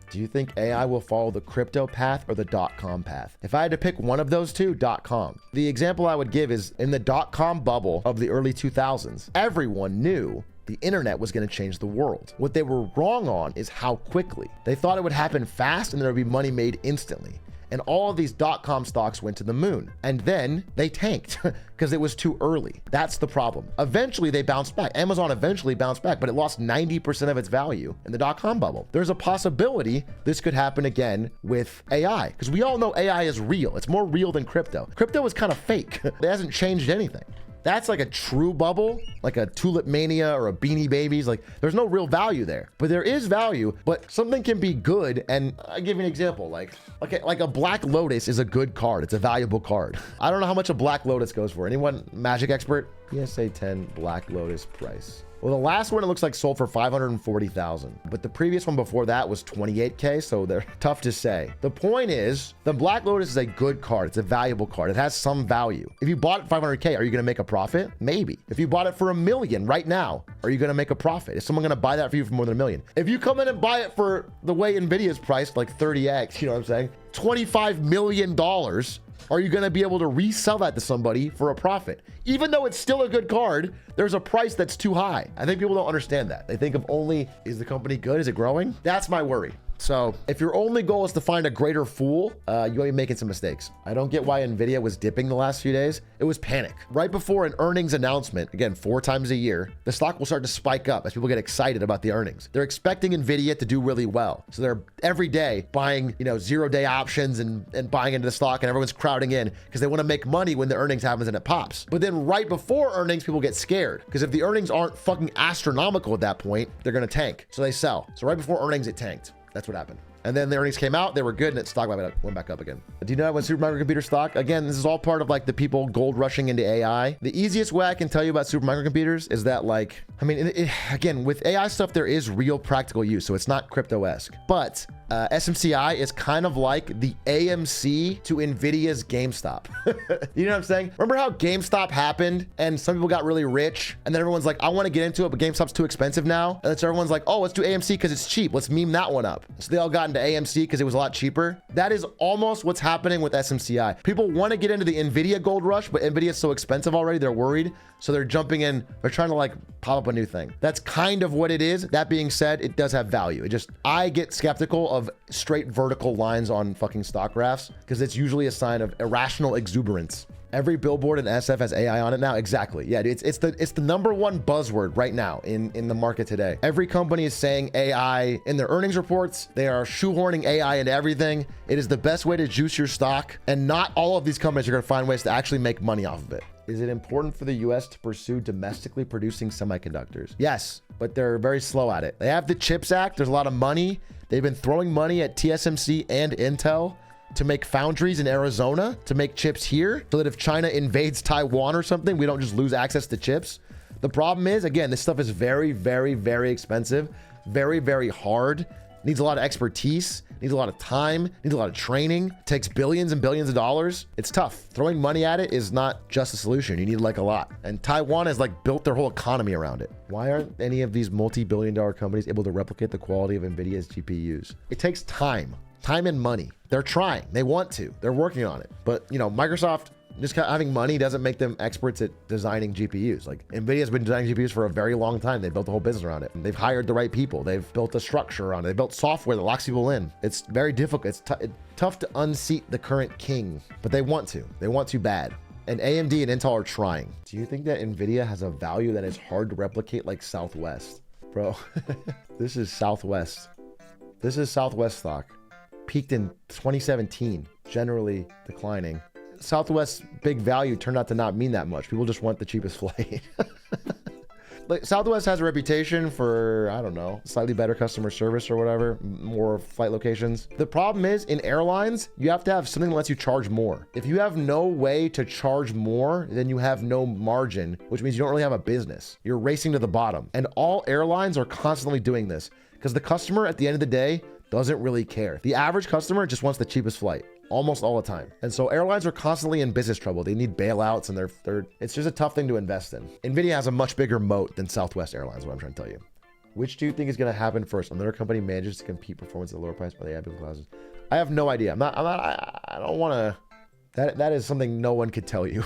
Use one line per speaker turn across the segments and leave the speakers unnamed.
Do you think AI will follow the crypto path or the dot-com path? If I had to pick one of those two, dot-com. The example I would give is in the dot-com bubble of the early 2000s, everyone knew the internet was going to change the world. What they were wrong on is how quickly. They thought it would happen fast and there would be money made instantly. And all of these dot-com stocks went to the moon. And then they tanked because it was too early. That's the problem. Eventually they bounced back. Amazon eventually bounced back, but it lost 90% of its value in the dot-com bubble. There's a possibility this could happen again with AI, because we all know AI is real. It's more real than crypto. Crypto is kind of fake. It hasn't changed anything. That's like a true bubble, like a Tulip Mania or a Beanie Babies. Like there's no real value there, but there is value. But something can be good. And I give you an example, like a Black Lotus is a good card. It's a valuable card. I don't know how much a Black Lotus goes for. Anyone magic expert? PSA 10 Black Lotus price. Well, the last one, it looks like sold for 540,000, but the previous one before that was 28K, so they're tough to say. The point is, the Black Lotus is a good card. It's a valuable card. It has some value. If you bought it 500K, are you going to make a profit? Maybe. If you bought it for $1 million right now, are you going to make a profit? Is someone going to buy that for you for more than $1 million? If you come in and buy it for the way Nvidia's priced, like 30X, you know what I'm saying? $25 million. Are you going to be able to resell that to somebody for a profit? Even though it's still a good card, there's a price that's too high. I think people don't understand that. They think of only, is the company good? Is it growing? That's my worry. So if your only goal is to find a greater fool, you might be making some mistakes. I don't get why Nvidia was dipping the last few days. It was panic. Right before an earnings announcement, again, 4 times a year, the stock will start to spike up as people get excited about the earnings. They're expecting Nvidia to do really well. So they're every day buying, 0-day options and buying into the stock, and everyone's crowding in because they want to make money when the earnings happens and it pops. But then right before earnings, people get scared because if the earnings aren't fucking astronomical at that point, they're going to tank. So they sell. So right before earnings, it tanked. That's what happened. And then the earnings came out, they were good, and its stock went back up again. Do you know when supermicrocomputer stock? Again, this is all part of like the people gold rushing into AI. The easiest way I can tell you about supermicrocomputers is that again, with AI stuff, there is real practical use. So it's not crypto-esque, but SMCI is kind of like the AMC to Nvidia's GameStop. You know what I'm saying? Remember how GameStop happened and some people got really rich and then everyone's like, I want to get into it, but GameStop's too expensive now. And so everyone's like, oh, let's do AMC because it's cheap. Let's meme that one up. So they all got into AMC because it was a lot cheaper. That is almost what's happening with SMCI. People want to get into the Nvidia gold rush, but Nvidia is so expensive already. They're worried. So they're jumping in. They're trying to like pop up a new thing. That's kind of what it is. That being said, it does have value. I get skeptical of straight vertical lines on fucking stock graphs because it's usually a sign of irrational exuberance. Every billboard in SF has AI on it now. Exactly. Yeah, it's the #1 buzzword right now in the market today. Every company is saying AI in their earnings reports. They are shoehorning AI into everything. It is the best way to juice your stock, and not all of these companies are going to find ways to actually make money off of it. Is it important for the US to pursue domestically producing semiconductors? Yes, but they're very slow at it. They have the CHIPS Act. There's a lot of money. They've been throwing money at TSMC and Intel to make foundries in Arizona to make chips here so that if China invades Taiwan or something, we don't just lose access to chips. The problem is, again, this stuff is very, very, very expensive, very, very hard, needs a lot of expertise, needs a lot of time, needs a lot of training, takes billions and billions of dollars. It's tough. Throwing money at it is not just a solution. You need like a lot. And Taiwan has like built their whole economy around it. Why aren't any of these multi-billion-dollar companies able to replicate the quality of Nvidia's GPUs? It takes time and money. They're trying. They want to. They're working on it. But, Microsoft just having money doesn't make them experts at designing GPUs. Like Nvidia has been designing GPUs for a very long time. They built a whole business around it. They've hired the right people. They've built a structure around it. They built software that locks people in. It's very difficult. It's tough to unseat the current king, but they want to. They want to bad. And AMD and Intel are trying. Do you think that Nvidia has a value that is hard to replicate like Southwest? Bro, this is Southwest. This is Southwest stock. Peaked in 2017, generally declining. Southwest's big value turned out to not mean that much. People just want the cheapest flight. Like Southwest has a reputation for, I don't know, slightly better customer service or whatever, more flight locations. The problem is in airlines, you have to have something that lets you charge more. If you have no way to charge more, then you have no margin, which means you don't really have a business. You're racing to the bottom. And all airlines are constantly doing this because the customer at the end of the day doesn't really care. The average customer just wants the cheapest flight almost all the time. And so airlines are constantly in business trouble. They need bailouts and it's just a tough thing to invest in. Nvidia has a much bigger moat than Southwest Airlines, what I'm trying to tell you. Which do you think is going to happen first? Another company manages to compete performance at a lower price by the adding classes. I have no idea. I don't want to. That is something no one could tell you.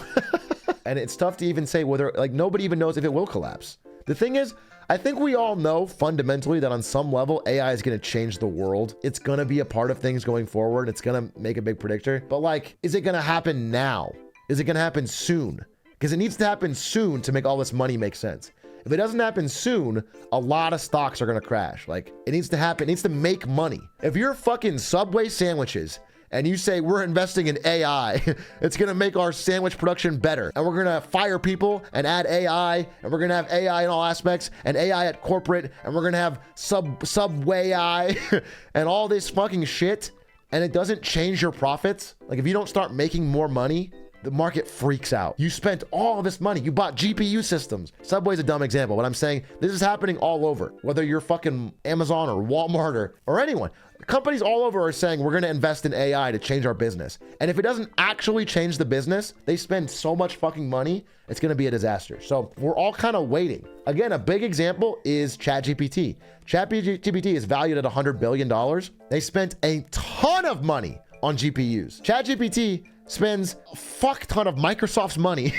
And it's tough to even say whether, like, nobody even knows if it will collapse. The thing is, I think we all know fundamentally that on some level, AI is going to change the world. It's going to be a part of things going forward. It's going to make a big predictor. But like, is it going to happen now? Is it going to happen soon? Because it needs to happen soon to make all this money make sense. If it doesn't happen soon, a lot of stocks are going to crash. Like, it needs to happen. It needs to make money. If you're fucking Subway sandwiches and you say we're investing in AI, it's going to make our sandwich production better. And we're going to fire people and add AI, and we're going to have AI in all aspects and AI at corporate, and we're going to have Subway AI and all this fucking shit, and it doesn't change your profits. Like, if you don't start making more money, the market freaks out. You spent all of this money. You bought GPU systems. Subway's a dumb example, but I'm saying this is happening all over. Whether you're fucking Amazon or Walmart or anyone. Companies all over are saying we're going to invest in AI to change our business. And if it doesn't actually change the business, they spend so much fucking money, it's going to be a disaster. So we're all kind of waiting. Again, a big example is ChatGPT. ChatGPT is valued at $100 billion. They spent a ton of money on GPUs. ChatGPT spends a fuck ton of Microsoft's money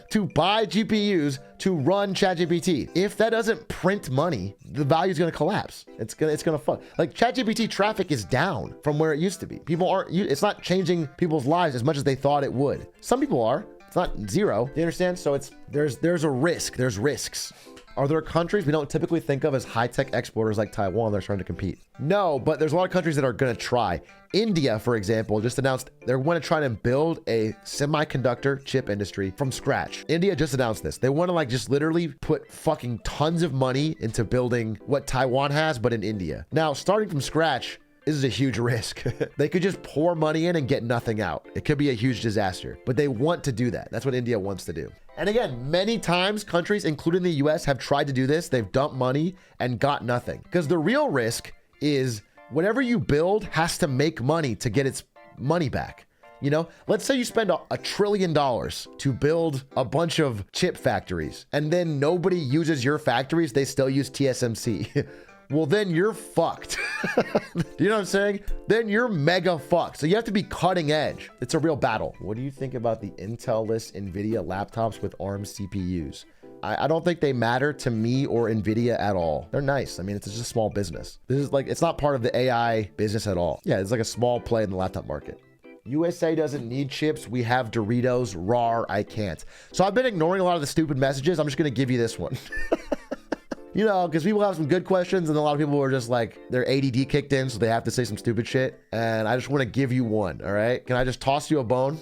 to buy GPUs to run ChatGPT. If that doesn't print money, the value is going to collapse. It's gonna fuck. Like, ChatGPT traffic is down from where it used to be. People aren't, it's not changing people's lives as much as they thought it would. Some people are. It's not zero. You understand? So there's a risk. There's risks. Are there countries we don't typically think of as high-tech exporters like Taiwan that are starting to compete? No, but there's a lot of countries that are going to try. India, for example, just announced they're going to try to build a semiconductor chip industry from scratch. India just announced this. They want to like just literally put fucking tons of money into building what Taiwan has, but in India. Now, starting from scratch, this is a huge risk. They could just pour money in and get nothing out. It could be a huge disaster, but they want to do that. That's what India wants to do. And again, many times countries, including the US, have tried to do this. They've dumped money and got nothing. Because the real risk is whatever you build has to make money to get its money back. You know, let's say you spend $1 trillion to build a bunch of chip factories, and then nobody uses your factories. They still use TSMC. Well, then you're fucked. You know what I'm saying? Then you're mega fucked. So you have to be cutting edge. It's a real battle. What do you think about the Intel-less Nvidia laptops with ARM CPUs? I don't think they matter to me or Nvidia at all. They're nice. I mean, it's just a small business. This is like, it's not part of the AI business at all. Yeah, it's like a small play in the laptop market. USA doesn't need chips. We have Doritos. Rawr, I can't. So I've been ignoring a lot of the stupid messages. I'm just going to give you this one. You know, because people have some good questions and a lot of people are just like, their ADD kicked in, so they have to say some stupid shit. And I just want to give you one, all right? Can I just toss you a bone?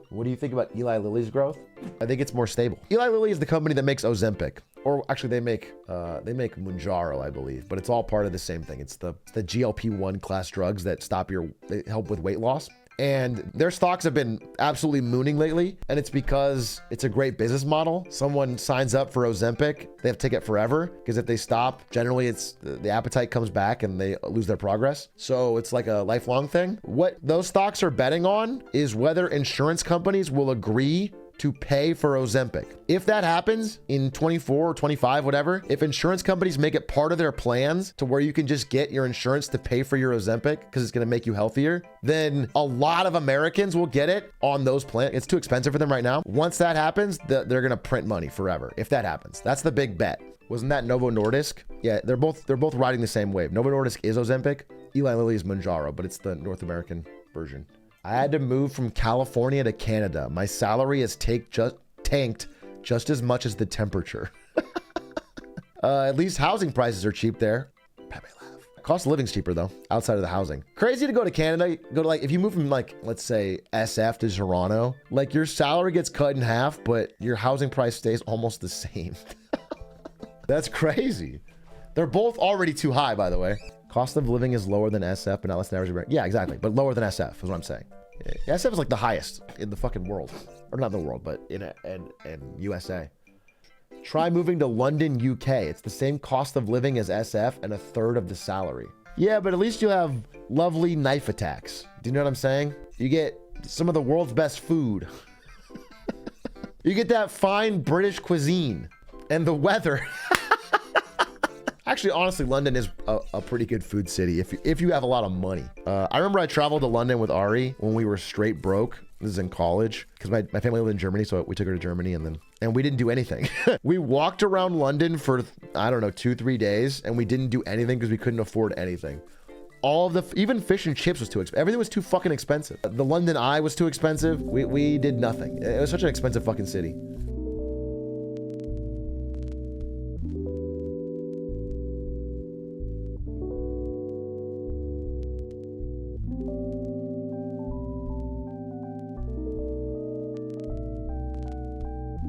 What do you think about Eli Lilly's growth? I think it's more stable. Eli Lilly is the company that makes Ozempic. Or actually, they make Mounjaro, I believe. But it's all part of the same thing. It's the GLP-1 class drugs that they help with weight loss. And their stocks have been absolutely mooning lately. And it's because it's a great business model. Someone signs up for Ozempic, they have to take it forever. Because if they stop, generally the appetite comes back and they lose their progress. So it's like a lifelong thing. What those stocks are betting on is whether insurance companies will agree to pay for Ozempic. If that happens in 24 or 25, whatever, if insurance companies make it part of their plans to where you can just get your insurance to pay for your Ozempic because it's going to make you healthier, then a lot of Americans will get it on those plans. It's too expensive for them right now. Once that happens, they're going to print money forever. If that happens, that's the big bet. Wasn't that Novo Nordisk? Yeah, they're both riding the same wave. Novo Nordisk is Ozempic. Eli Lilly is Mounjaro, but it's the North American version. I had to move from California to Canada. My salary has tanked just as much as the temperature. At least housing prices are cheap there. Pat may laugh. Cost of living's cheaper though, outside of the housing. Crazy to go to Canada. Go to like, if you move from like, let's say SF to Toronto, like your salary gets cut in half, but your housing price stays almost the same. That's crazy. They're both already too high, by the way. Cost of living is lower than SF, but not less than average. Yeah, exactly. But lower than SF is what I'm saying. Yeah, SF is like the highest in the fucking world. Or not the world, but in USA. Try moving to London, UK. It's the same cost of living as SF and a third of the salary. Yeah, but at least you have lovely knife attacks. Do you know what I'm saying? You get some of the world's best food. You get that fine British cuisine. And the weather. Actually, honestly, London is a pretty good food city if you have a lot of money. I remember I traveled to London with Ari when we were straight broke. This is in college because my family lived in Germany, so we took her to Germany and we didn't do anything. We walked around London for, I don't know, 2-3 days, and we didn't do anything because we couldn't afford anything. All of even fish and chips was too expensive. Everything was too fucking expensive. The London Eye was too expensive. We did nothing. It was such an expensive fucking city.